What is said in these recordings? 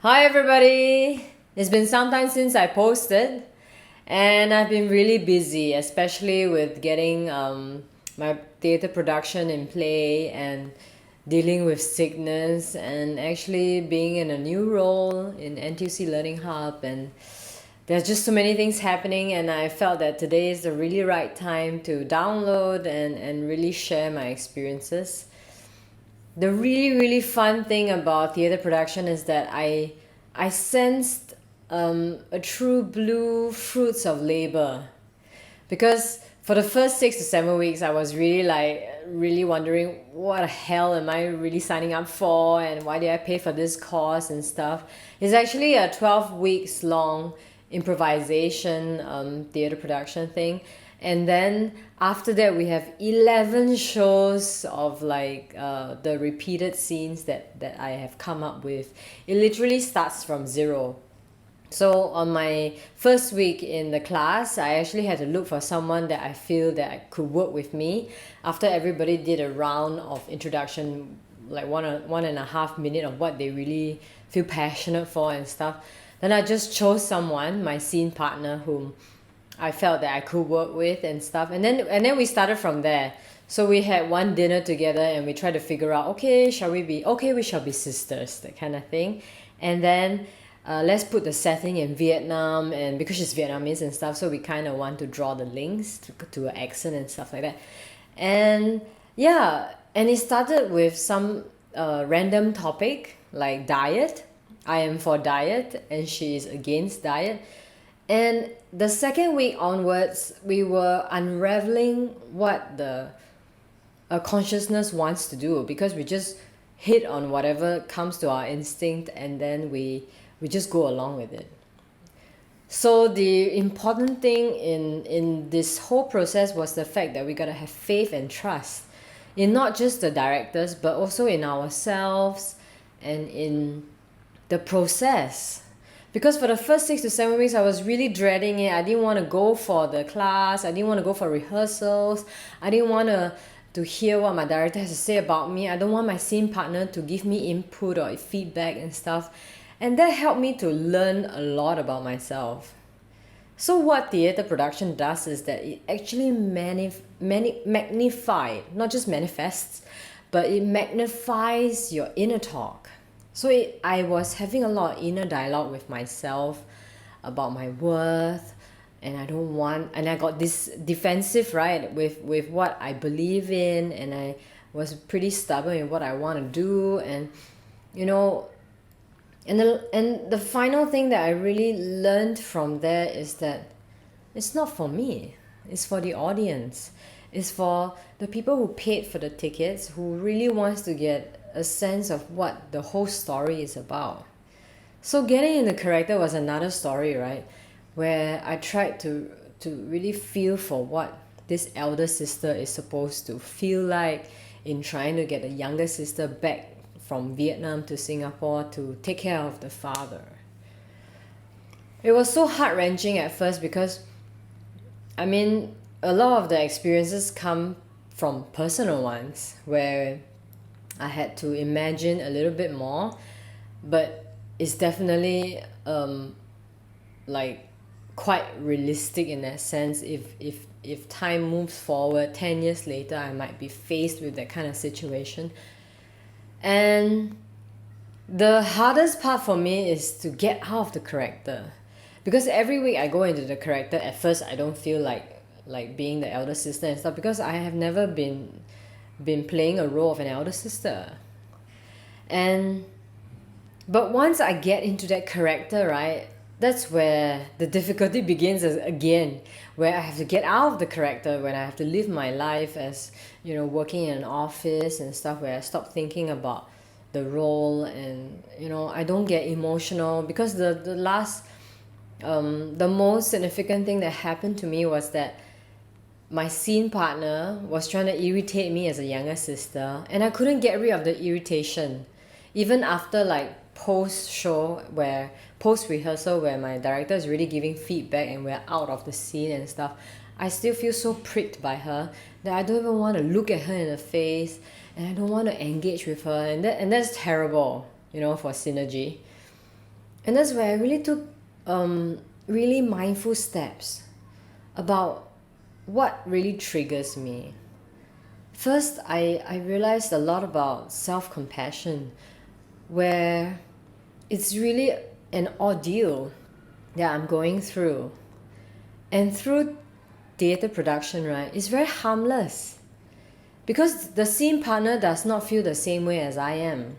Hi everybody! It's been some time since I posted, and I've been really busy, especially with getting my theatre production in play and dealing with sickness and actually being in a new role in NTUC Learning Hub. And there's just so many things happening, and I felt that today is the really right time to download and really share my experiences. The really fun thing about theater production is that I sensed a true blue fruits of labor, because for the first 6 to 7 weeks I was really wondering what the hell am I really signing up for, and why did I pay for this course and stuff. It's actually a 12 weeks long improvisation theater production thing, and then after that we have 11 shows of the repeated scenes that I have come up with. It literally starts from zero. So on my first week in the class, I actually had to look for someone that I feel that could work with me. After everybody did a round of introduction, like 1.5 minute of what they really feel passionate for and stuff, then I just chose someone, my scene partner, whom I felt that I could work with and stuff. And then we started from there. So we had one dinner together and we tried to figure out, okay, we shall be sisters, that kind of thing. And then let's put the setting in Vietnam, and because she's Vietnamese and stuff, so we kind of want to draw the links to her accent and stuff like that. And yeah, and it started with some random topic like diet. I am for diet and she is against diet. And the second week onwards, we were unraveling what the consciousness wants to do, because we just hit on whatever comes to our instinct, and then we just go along with it. So the important thing in this whole process was the fact that we gotta have faith and trust in not just the directors, but also in ourselves and in the process. Because for the first 6 to 7 weeks I was really dreading it. I didn't want to go for the class, I didn't want to go for rehearsals, I didn't want to hear what my director has to say about me. I don't want my scene partner to give me input or feedback and stuff. And that helped me to learn a lot about myself. So what theatre production does is that it actually magnifies, not just manifests, but it magnifies your inner talk. So I was having a lot of inner dialogue with myself about my worth, and I got this defensive, right, with what I believe in, and I was pretty stubborn in what I want to do. And you know, and the final thing that I really learned from there is that it's not for me, it's for the audience. It's for the people who paid for the tickets, who really wants to get a sense of what the whole story is about. So getting in the character was another story, right? Where I tried to really feel for what this elder sister is supposed to feel like in trying to get the younger sister back from Vietnam to Singapore to take care of the father. It was so heart-wrenching at first because, I mean, a lot of the experiences come from personal ones where I had to imagine a little bit more, but it's definitely like quite realistic in that sense. If time moves forward 10 years later, I might be faced with that kind of situation. And the hardest part for me is to get out of the character, because every week I go into the character. At first I don't feel like being the elder sister and stuff, because I have never been playing a role of an elder sister. But once I get into that character, right, that's where the difficulty begins again, where I have to get out of the character, when I have to live my life as, working in an office and stuff, where I stop thinking about the role. And I don't get emotional, because the most significant thing that happened to me was that my scene partner was trying to irritate me as a younger sister, and I couldn't get rid of the irritation. Even after post rehearsal, where my director is really giving feedback and we're out of the scene and stuff, I still feel so pricked by her that I don't even want to look at her in the face, and I don't want to engage with her. And that's terrible, for synergy. And that's where I really took really mindful steps about what really triggers me. First, I realized a lot about self-compassion, where it's really an ordeal that I'm going through. And through theatre production, right, it's very harmless because the scene partner does not feel the same way as I am.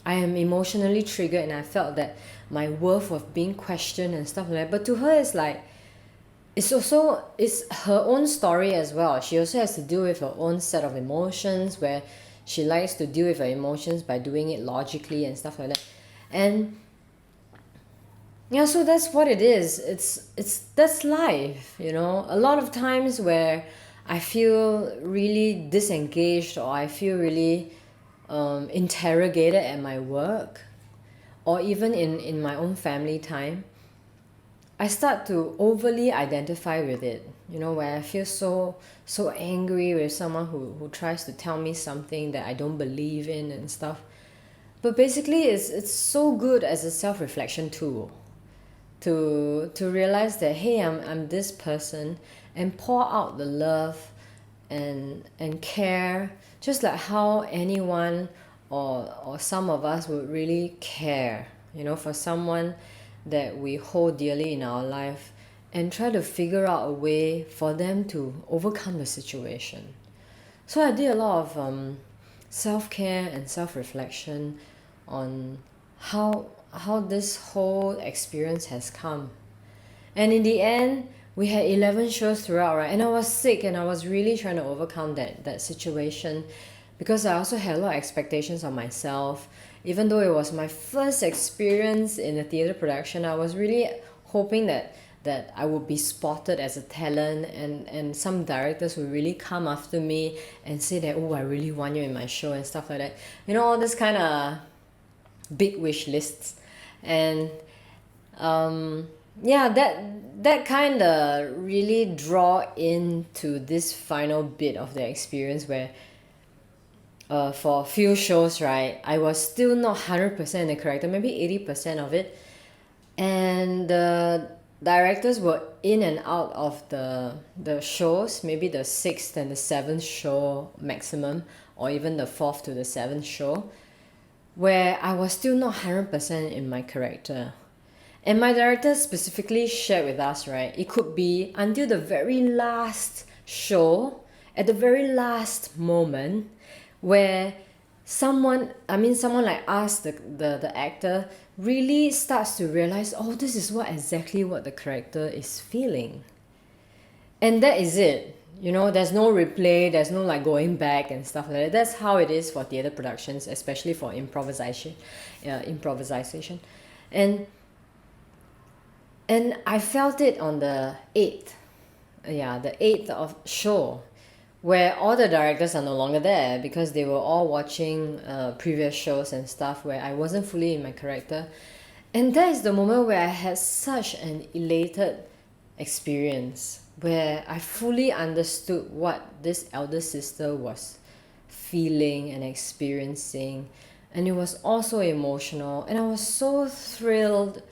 I am emotionally triggered and I felt that my worth of being questioned and stuff like that. But to her, it's like, it's her own story as well. She also has to deal with her own set of emotions where she likes to deal with her emotions by doing it logically and stuff like that. And yeah, so that's what it is. It's that's life, you know. A lot of times where I feel really disengaged or I feel really interrogated at my work or even in my own family time, I start to overly identify with it, you know, where I feel so angry with someone who tries to tell me something that I don't believe in and stuff. But basically it's so good as a self-reflection tool to realize that hey, I'm this person, and pour out the love and care, just like how anyone or some of us would really care, you know, for someone that we hold dearly in our life, and try to figure out a way for them to overcome the situation. So I did a lot of self-care and self-reflection on how this whole experience has come. And in the end, we had 11 shows throughout, right? And I was sick and I was really trying to overcome that situation because I also had a lot of expectations on myself. Even though it was my first experience in a theatre production, I was really hoping that I would be spotted as a talent, and some directors would really come after me and say that, oh, I really want you in my show and stuff like that. You know, all this kind of big wish lists. And yeah, that kind of really draw into this final bit of the experience where for a few shows, right, I was still not 100% in the character, maybe 80% of it. And the directors were in and out of the shows, maybe the 6th and the 7th show maximum, or even the 4th to the 7th show, where I was still not 100% in my character. And my director specifically shared with us, right, it could be until the very last show, at the very last moment, where someone like us, the actor, really starts to realize, oh, this is exactly what the character is feeling. And that is it. You know, there's no replay, there's no like going back and stuff like that. That's how it is for theatre productions, especially for improvisation. And I felt it on the 8th. Yeah, the 8th of show, where all the directors are no longer there because they were all watching previous shows and stuff where I wasn't fully in my character. And that is the moment where I had such an elated experience, where I fully understood what this elder sister was feeling and experiencing. And it was also emotional. And I was so thrilled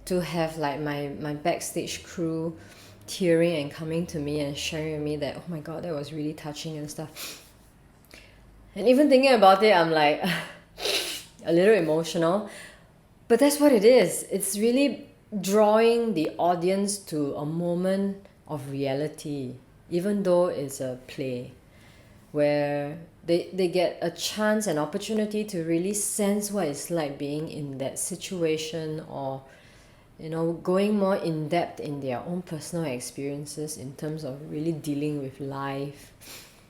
to have like my backstage crew tearing and coming to me and sharing with me that, oh my god, that was really touching and stuff. And even thinking about it, I'm like a little emotional. But that's what it is. It's really drawing the audience to a moment of reality, even though it's a play, where they get a chance, an opportunity to really sense what it's like being in that situation, or you know, going more in depth in their own personal experiences in terms of really dealing with life.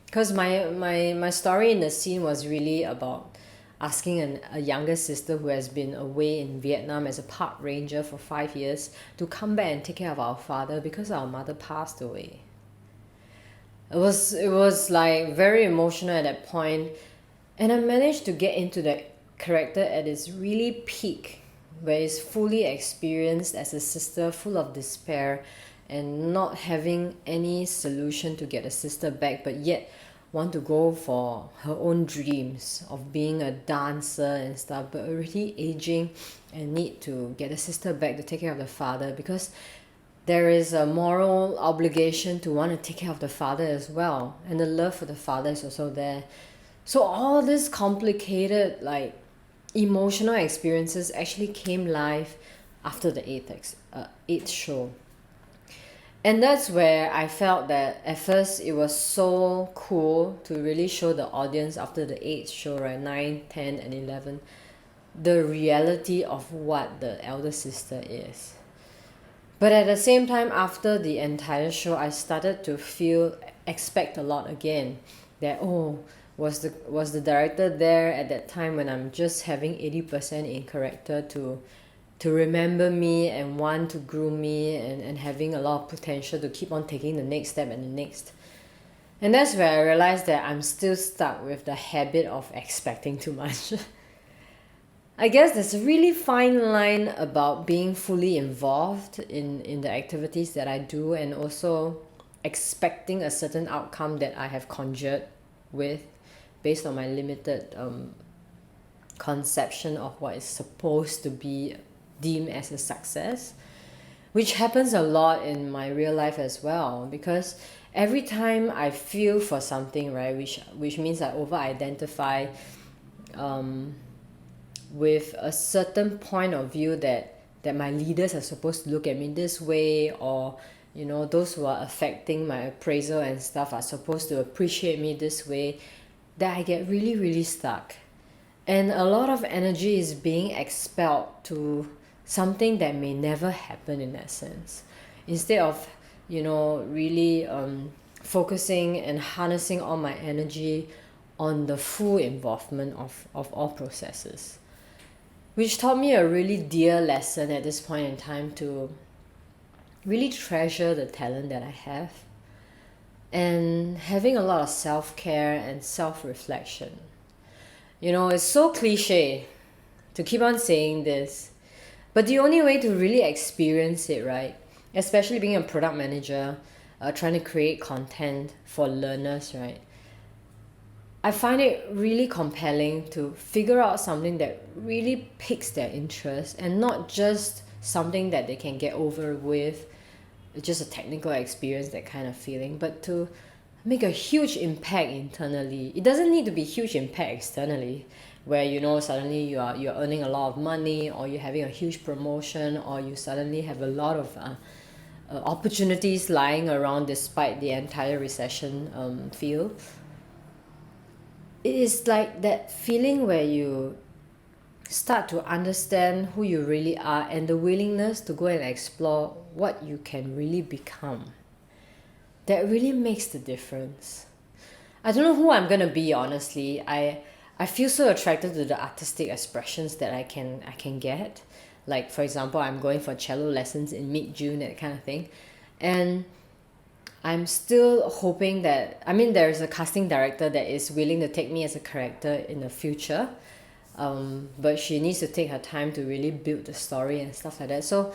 Because my story in the scene was really about asking a younger sister who has been away in Vietnam as a park ranger for 5 years to come back and take care of our father because our mother passed away. It was like very emotional at that point, and I managed to get into that character at its really peak, where it's fully experienced as a sister full of despair and not having any solution to get a sister back, but yet want to go for her own dreams of being a dancer and stuff, but already aging and need to get the sister back to take care of the father, because there is a moral obligation to want to take care of the father as well, and the love for the father is also there. So all this complicated like emotional experiences actually came live after the eighth show. And that's where I felt that at first it was so cool to really show the audience after the eighth show, right, 9, 10, and 11, the reality of what the elder sister is. But at the same time, after the entire show, I started to expect a lot again. That, was the director there at that time when I'm just having 80% in character to remember me and want to groom me, and having a lot of potential to keep on taking the next step and the next. And that's where I realized that I'm still stuck with the habit of expecting too much. I guess there's a really fine line about being fully involved in the activities that I do, and also expecting a certain outcome that I have conjured with based on my limited conception of what is supposed to be deemed as a success, which happens a lot in my real life as well, because every time I feel for something, right, which means I over identify with a certain point of view that my leaders are supposed to look at me this way, or those who are affecting my appraisal and stuff are supposed to appreciate me this way, that I get really, really stuck. And a lot of energy is being expelled to something that may never happen in that sense. Instead of, really focusing and harnessing all my energy on the full involvement of all processes. Which taught me a really dear lesson at this point in time, to really treasure the talent that I have, and having a lot of self-care and self-reflection. It's so cliche to keep on saying this, but the only way to really experience it, right, especially being a product manager, trying to create content for learners, right, I find it really compelling to figure out something that really piques their interest, and not just something that they can get over with, just a technical experience, that kind of feeling, but to make a huge impact internally. It doesn't need to be huge impact externally, where suddenly you're earning a lot of money, or you're having a huge promotion, or you suddenly have a lot of opportunities lying around despite the entire recession field. It is like that feeling where you start to understand who you really are, and the willingness to go and explore what you can really become. That really makes the difference. I don't know who I'm gonna be, honestly. I feel so attracted to the artistic expressions that I can get. Like, for example, I'm going for cello lessons in mid-June, that kind of thing. And I'm still hoping that, there's a casting director that is willing to take me as a character in the future. But she needs to take her time to really build the story and stuff like that. So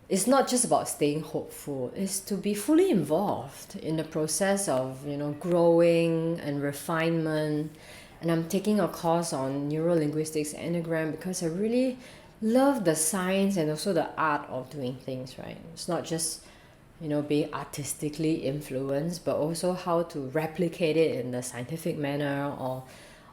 it's not just about staying hopeful, it's to be fully involved in the process of, growing and refinement. And I'm taking a course on neurolinguistics enneagram, because I really love the science and also the art of doing things, right? It's not just being artistically influenced, but also how to replicate it in the scientific manner,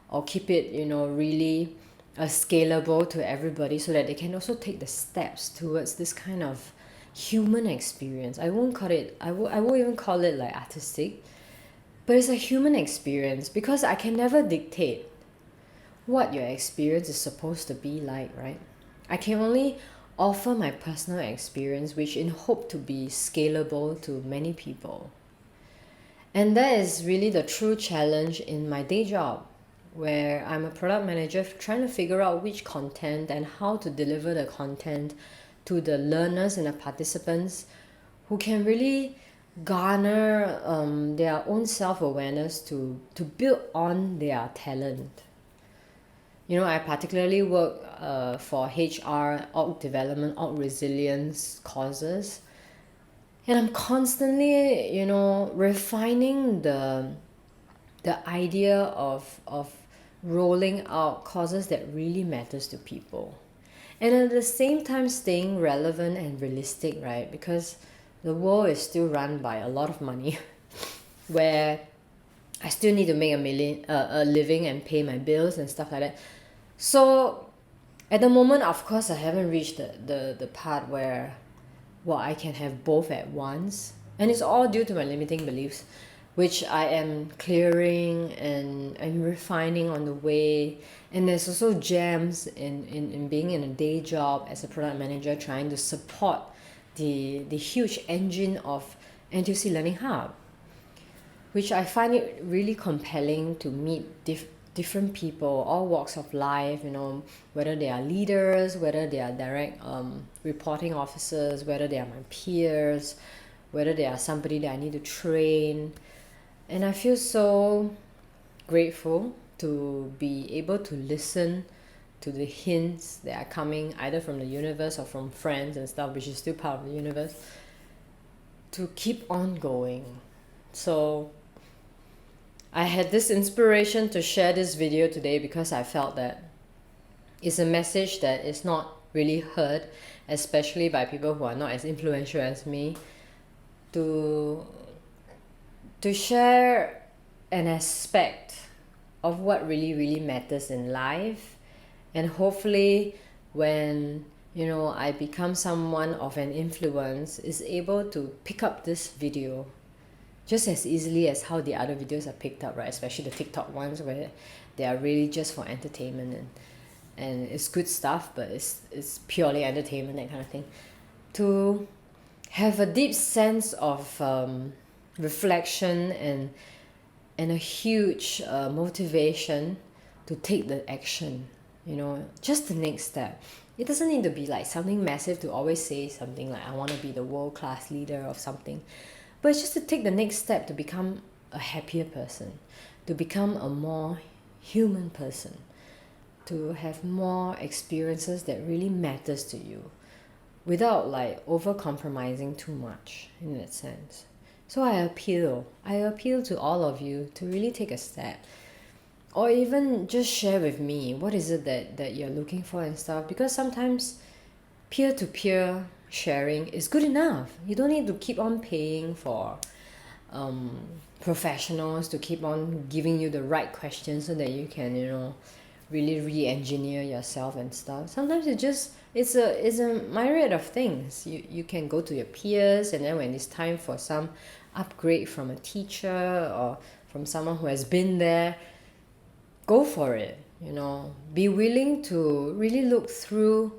or keep it really scalable to everybody, so that they can also take the steps towards this kind of human experience. I won't even call it like artistic, but it's a human experience, because I can never dictate what your experience is supposed to be like, right? I can only offer my personal experience, which in hope to be scalable to many people. And that is really the true challenge in my day job, where I'm a product manager trying to figure out which content and how to deliver the content to the learners and the participants, who can really garner their own self-awareness to build on their talent. I particularly work for HR, org development, org resilience causes. And I'm constantly, refining the the idea of rolling out causes that really matters to people, and at the same time staying relevant and realistic, right? Because the world is still run by a lot of money where I still need to make a living and pay my bills and stuff like that. So at the moment, of course, I haven't reached the part where, well, I can have both at once. And it's all due to my limiting beliefs, which I am clearing and I'm refining on the way. And there's also gems in being in a day job as a product manager, trying to support the huge engine of NTUC Learning Hub, which I find it really compelling to meet different people, all walks of life, whether they are leaders, whether they are direct reporting officers, whether they are my peers, whether they are somebody that I need to train. And I feel so grateful to be able to listen to the hints that are coming either from the universe or from friends and stuff, which is still part of the universe, to keep on going. So I had this inspiration to share this video today because I felt that it's a message that is not really heard, especially by people who are not as influential as me, to share an aspect of what really matters in life. And hopefully when I become someone of an influence, is able to pick up this video just as easily as how the other videos are picked up, right? Especially the TikTok ones where they are really just for entertainment and it's good stuff, but it's purely entertainment, that kind of thing. To have a deep sense of reflection and a huge motivation to take the action, just the next step. It doesn't need to be like something massive to always say something like I want to be the world-class leader of something, but it's just to take the next step to become a happier person, to become a more human person, to have more experiences that really matters to you without like over compromising too much in that sense. So I appeal to all of you to really take a step, or even just share with me what is it that you're looking for and stuff, because sometimes peer-to-peer sharing is good enough. You don't need to keep on paying for professionals to keep on giving you the right questions so that you can really re-engineer yourself and stuff. Sometimes it's a myriad of things. You can go to your peers, and then when it's time for some upgrade from a teacher or from someone who has been there, go for it. Be willing to really look through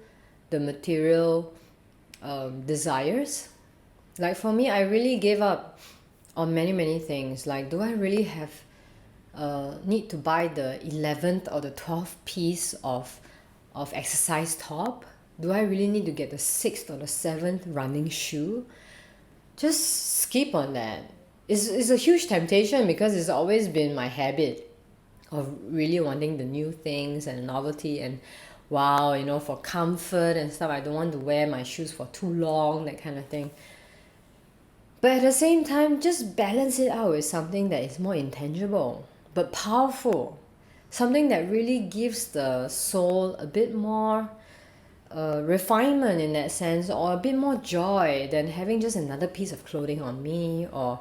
the material desires. Like for me, I really gave up on many things. Like, do I really have need to buy the 11th or the 12th piece of exercise top? Do I really need to get the 6th or the 7th running shoe? Just skip on that. It's a huge temptation because it's always been my habit of really wanting the new things and novelty and wow, for comfort and stuff. I don't want to wear my shoes for too long, that kind of thing. But at the same time, just balance it out with something that is more intangible but powerful. Something that really gives the soul a bit more refinement in that sense, or a bit more joy than having just another piece of clothing on me, or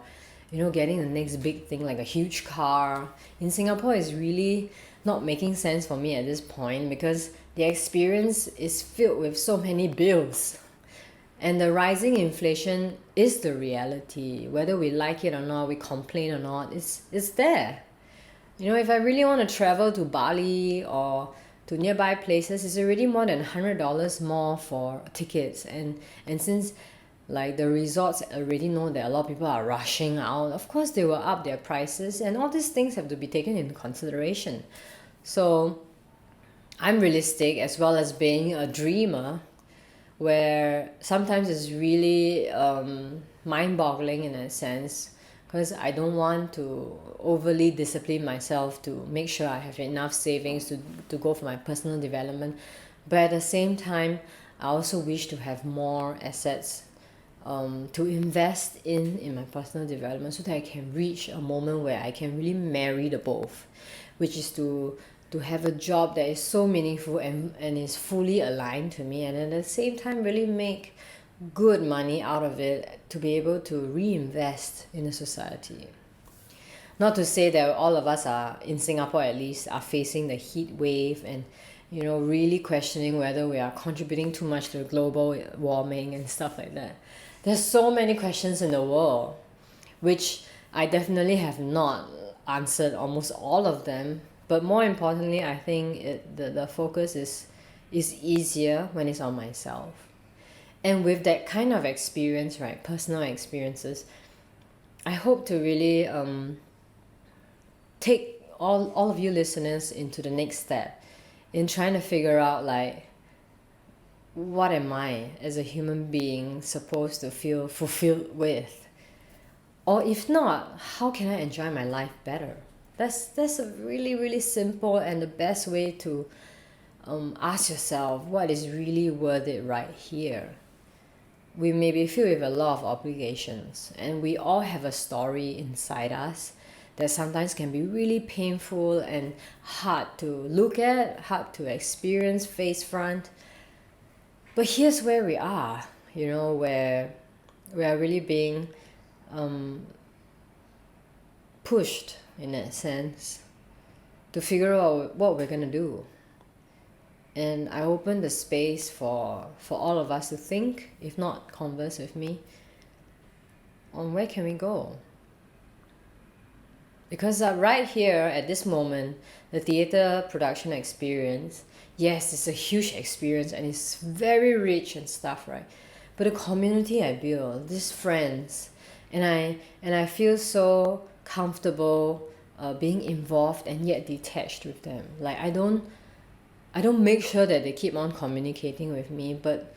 getting the next big thing like a huge car. In Singapore, is really not making sense for me at this point because the experience is filled with so many bills. And the rising inflation is the reality. Whether we like it or not, we complain or not, it's there. If I really want to travel to Bali or to nearby places, it's already more than $100 more for tickets. And since like the resorts already know that a lot of people are rushing out, of course they will up their prices, and all these things have to be taken into consideration. So I'm realistic as well as being a dreamer, where sometimes it's really mind-boggling in a sense, because I don't want to overly discipline myself to make sure I have enough savings to go for my personal development. But at the same time, I also wish to have more assets to invest in my personal development so that I can reach a moment where I can really marry the both, which is to have a job that is so meaningful and is fully aligned to me, and at the same time really make good money out of it to be able to reinvest in the society. Not to say that all of us are, in Singapore at least, are facing the heat wave and really questioning whether we are contributing too much to global warming and stuff like that. There's so many questions in the world, which I definitely have not answered almost all of them. But more importantly, I think the focus is easier when it's on myself. And with that kind of experience, right, personal experiences, I hope to really take all of you listeners into the next step in trying to figure out, like, what am I as a human being supposed to feel fulfilled with? Or if not, how can I enjoy my life better? That's a really, really simple and the best way to ask yourself what is really worth it right here. We may be filled with a lot of obligations, and we all have a story inside us that sometimes can be really painful and hard to look at, hard to experience face front. But here's where we are, where we are really being pushed, in that sense, to figure out what we're going to do. And I open the space for all of us to think, if not converse with me, on where can we go. Because right here, at this moment, the theatre production experience, yes, it's a huge experience and it's very rich and stuff, right? But the community I build, these friends, and I feel so comfortable being involved and yet detached with them. Like, I don't make sure that they keep on communicating with me, but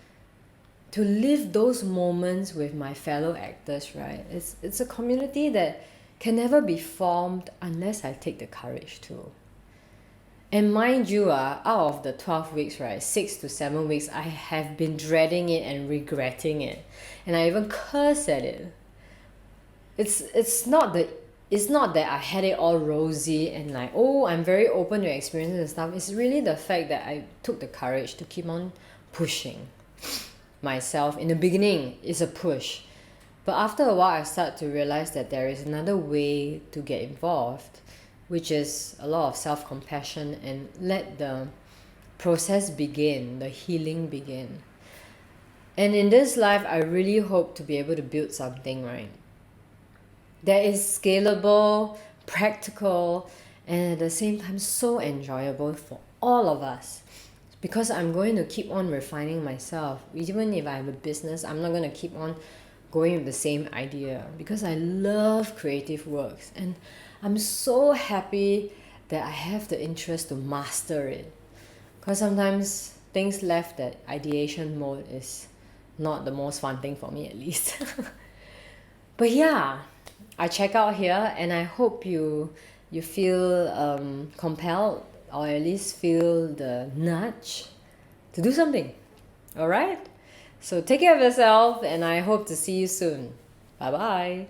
to live those moments with my fellow actors, right? It's a community that can never be formed unless I take the courage to. And mind you, out of the 12 weeks, right, 6 to 7 weeks, I have been dreading it and regretting it. And I even curse at it. It's not that I had it all rosy and like, oh, I'm very open to experiences and stuff. It's really the fact that I took the courage to keep on pushing myself. In the beginning, it's a push. But after a while, I start to realize that there is another way to get involved, which is a lot of self-compassion and let the process begin, the healing begin. And in this life, I really hope to be able to build something, right, that is scalable, practical, and at the same time so enjoyable for all of us. Because I'm going to keep on refining myself. Even if I have a business, I'm not going to keep on going with the same idea, because I love creative works and I'm so happy that I have the interest to master it. Because sometimes things left at ideation mode is not the most fun thing for me, at least. But yeah, I check out here and I hope you feel compelled, or at least feel the nudge to do something. All right? So take care of yourself and I hope to see you soon. Bye bye.